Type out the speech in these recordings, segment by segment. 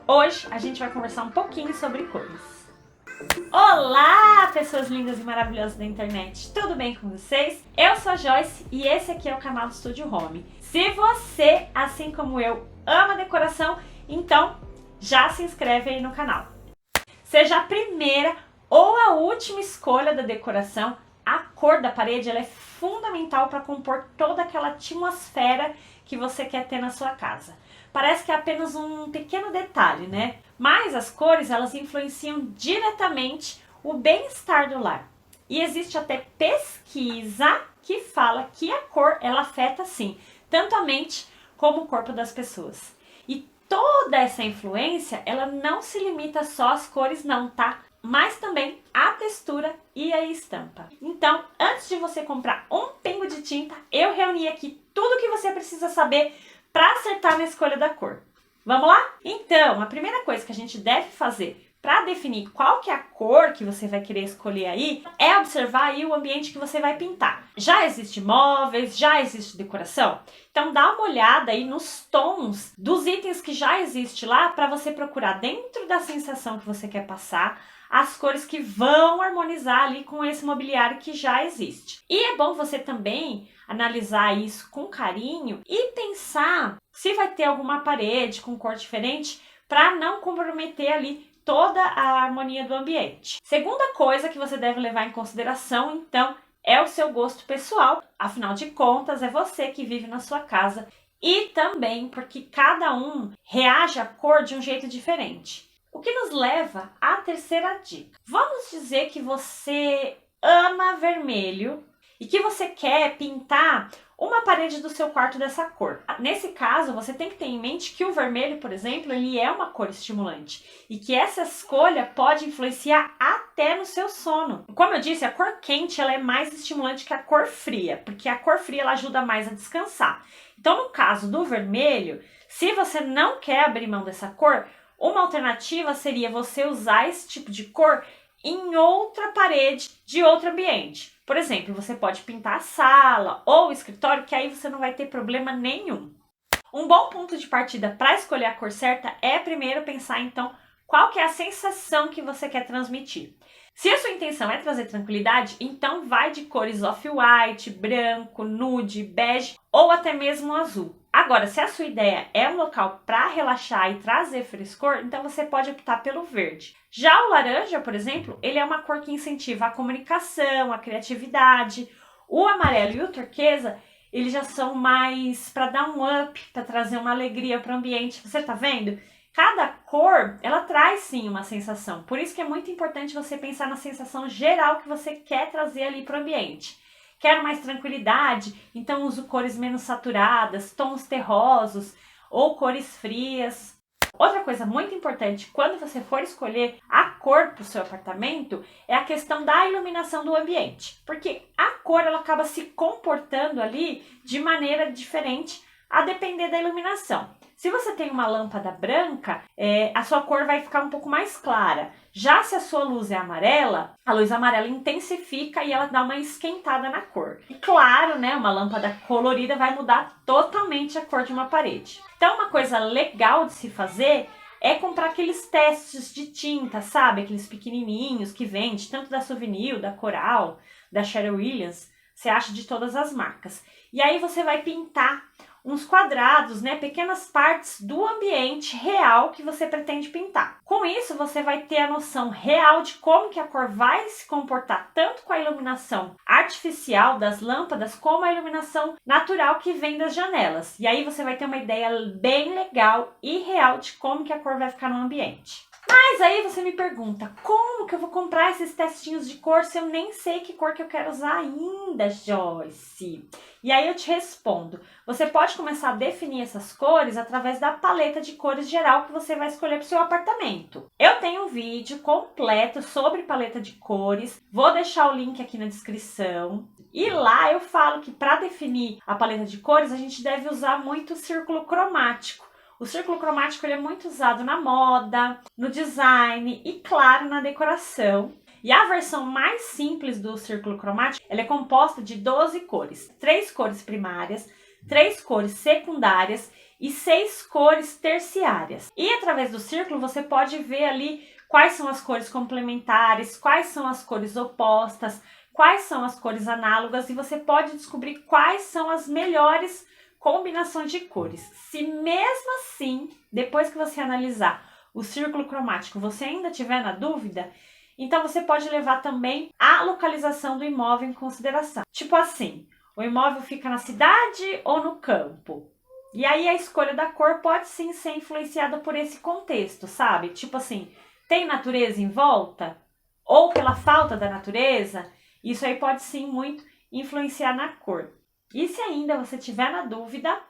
Hoje a gente vai conversar um pouquinho sobre cores. Olá, pessoas lindas e maravilhosas da internet, tudo bem com vocês? Eu sou a Joyce e esse aqui é o canal do Studio Home. Se você, assim como eu, ama decoração, então já se inscreve aí no canal. Seja a primeira ou a última escolha da decoração, a cor da parede ela é fundamental para compor toda aquela atmosfera que você quer ter na sua casa. Parece que é apenas um pequeno detalhe, né? Mas as cores, elas influenciam diretamente o bem-estar do lar. E existe até pesquisa que fala que a cor, ela afeta sim, tanto a mente como o corpo das pessoas. E toda essa influência, ela não se limita só às cores não, tá? Mas também a textura e a estampa. Então, antes de você comprar um pingo de tinta, eu reuni aqui tudo o que você precisa saber para acertar na escolha da cor. Vamos lá? Então, a primeira coisa que a gente deve fazer para definir qual que é a cor que você vai querer escolher aí é observar aí o ambiente que você vai pintar. Já existe móveis, já existe decoração? Então dá uma olhada aí nos tons dos itens que já existe lá para você procurar dentro da sensação que você quer passar as cores que vão harmonizar ali com esse mobiliário que já existe. E é bom você também analisar isso com carinho e pensar se vai ter alguma parede com cor diferente para não comprometer ali toda a harmonia do ambiente. Segunda coisa que você deve levar em consideração, então, é o seu gosto pessoal. Afinal de contas, é você que vive na sua casa e também porque cada um reage à cor de um jeito diferente. O que nos leva à terceira dica. Vamos dizer que você ama vermelho e que você quer pintar uma parede do seu quarto dessa cor. Nesse caso, você tem que ter em mente que o vermelho, por exemplo, ele é uma cor estimulante e que essa escolha pode influenciar até no seu sono. Como eu disse, a cor quente ela é mais estimulante que a cor fria, porque a cor fria ela ajuda mais a descansar. Então, no caso do vermelho, se você não quer abrir mão dessa cor, uma alternativa seria você usar esse tipo de cor em outra parede de outro ambiente. Por exemplo, você pode pintar a sala ou o escritório, que aí você não vai ter problema nenhum. Um bom ponto de partida para escolher a cor certa é primeiro pensar, então, qual que é a sensação que você quer transmitir. Se a sua intenção é trazer tranquilidade, então vai de cores off-white, branco, nude, bege ou até mesmo azul. Agora, se a sua ideia é um local para relaxar e trazer frescor, então você pode optar pelo verde. Já o laranja, por exemplo, ele é uma cor que incentiva a comunicação, a criatividade. O amarelo e o turquesa, eles já são mais para dar um up, para trazer uma alegria para o ambiente. Você tá vendo? Cada cor, ela traz sim uma sensação. Por isso que é muito importante você pensar na sensação geral que você quer trazer ali para o ambiente. Quero mais tranquilidade, então uso cores menos saturadas, tons terrosos ou cores frias. Outra coisa muito importante quando você for escolher a cor para o seu apartamento é a questão da iluminação do ambiente. Porque a cor ela acaba se comportando ali de maneira diferente a depender da iluminação. Se você tem uma lâmpada branca, a sua cor vai ficar um pouco mais clara. Já se a sua luz é amarela, a luz amarela intensifica e ela dá uma esquentada na cor. E claro, né, uma lâmpada colorida vai mudar totalmente a cor de uma parede. Então, uma coisa legal de se fazer é comprar aqueles testes de tinta, sabe? Aqueles pequenininhos que vende, tanto da Souvenir, da Coral, da Sherwin Williams. Você acha de todas as marcas. E aí você vai pintar uns quadrados, né, pequenas partes do ambiente real que você pretende pintar. Com isso, você vai ter a noção real de como que a cor vai se comportar tanto com a iluminação artificial das lâmpadas, como a iluminação natural que vem das janelas. E aí você vai ter uma ideia bem legal e real de como que a cor vai ficar no ambiente. Mas aí você me pergunta, como que eu vou comprar esses testinhos de cor se eu nem sei que cor que eu quero usar ainda, Joyce? E aí eu te respondo, você pode começar a definir essas cores através da paleta de cores geral que você vai escolher para o seu apartamento. Eu tenho um vídeo completo sobre paleta de cores, vou deixar o link aqui na descrição. E lá eu falo que para definir a paleta de cores a gente deve usar muito o círculo cromático. O círculo cromático ele é muito usado na moda, no design e, claro, na decoração. E a versão mais simples do círculo cromático ela é composta de 12 cores. 3 cores primárias, 3 cores secundárias e 6 cores terciárias. E através do círculo você pode ver ali quais são as cores complementares, quais são as cores opostas, quais são as cores análogas, e você pode descobrir quais são as melhores combinações de cores. Se mesmo assim, depois que você analisar o círculo cromático, você ainda tiver na dúvida, então você pode levar também a localização do imóvel em consideração. Tipo assim, o imóvel fica na cidade ou no campo? E aí a escolha da cor pode sim ser influenciada por esse contexto, sabe? Tipo assim, tem natureza em volta? Ou pela falta da natureza? Isso aí pode sim muito influenciar na cor. E se ainda você tiver na dúvida,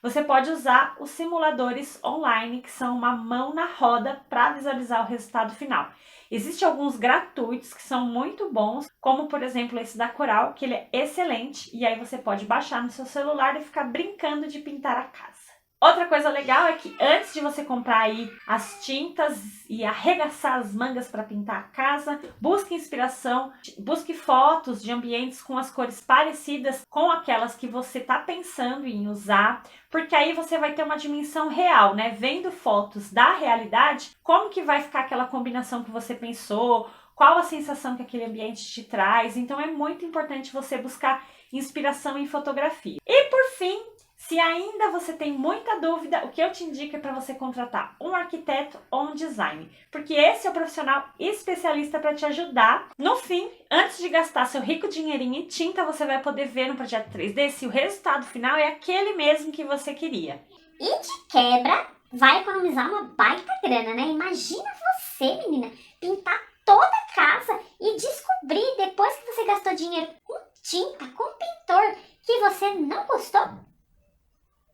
você pode usar os simuladores online, que são uma mão na roda para visualizar o resultado final. Existem alguns gratuitos que são muito bons, como por exemplo esse da Coral, que ele é excelente, e aí você pode baixar no seu celular e ficar brincando de pintar a casa. Outra coisa legal é que antes de você comprar aí as tintas e arregaçar as mangas para pintar a casa, busque inspiração, busque fotos de ambientes com as cores parecidas com aquelas que você está pensando em usar, porque aí você vai ter uma dimensão real, né? Vendo fotos da realidade, como que vai ficar aquela combinação que você pensou, qual a sensação que aquele ambiente te traz. Então é muito importante você buscar inspiração em fotografia. E por fim, se ainda você tem muita dúvida, o que eu te indico é para você contratar um arquiteto ou um designer, porque esse é o profissional especialista para te ajudar. No fim, antes de gastar seu rico dinheirinho em tinta, você vai poder ver no projeto 3D se o resultado final é aquele mesmo que você queria. E de quebra, vai economizar uma baita grana, né? Imagina você, menina, pintar toda a casa e descobrir, depois que você gastou dinheiro com tinta, com pintor, que você não gostou.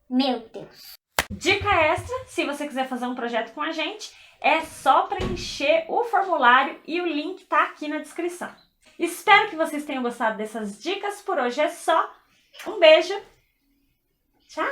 Meu Deus! Dica extra, se você quiser fazer um projeto com a gente, é só preencher o formulário e o link tá aqui na descrição. Espero que vocês tenham gostado dessas dicas. Por hoje é só. Um beijo. Tchau!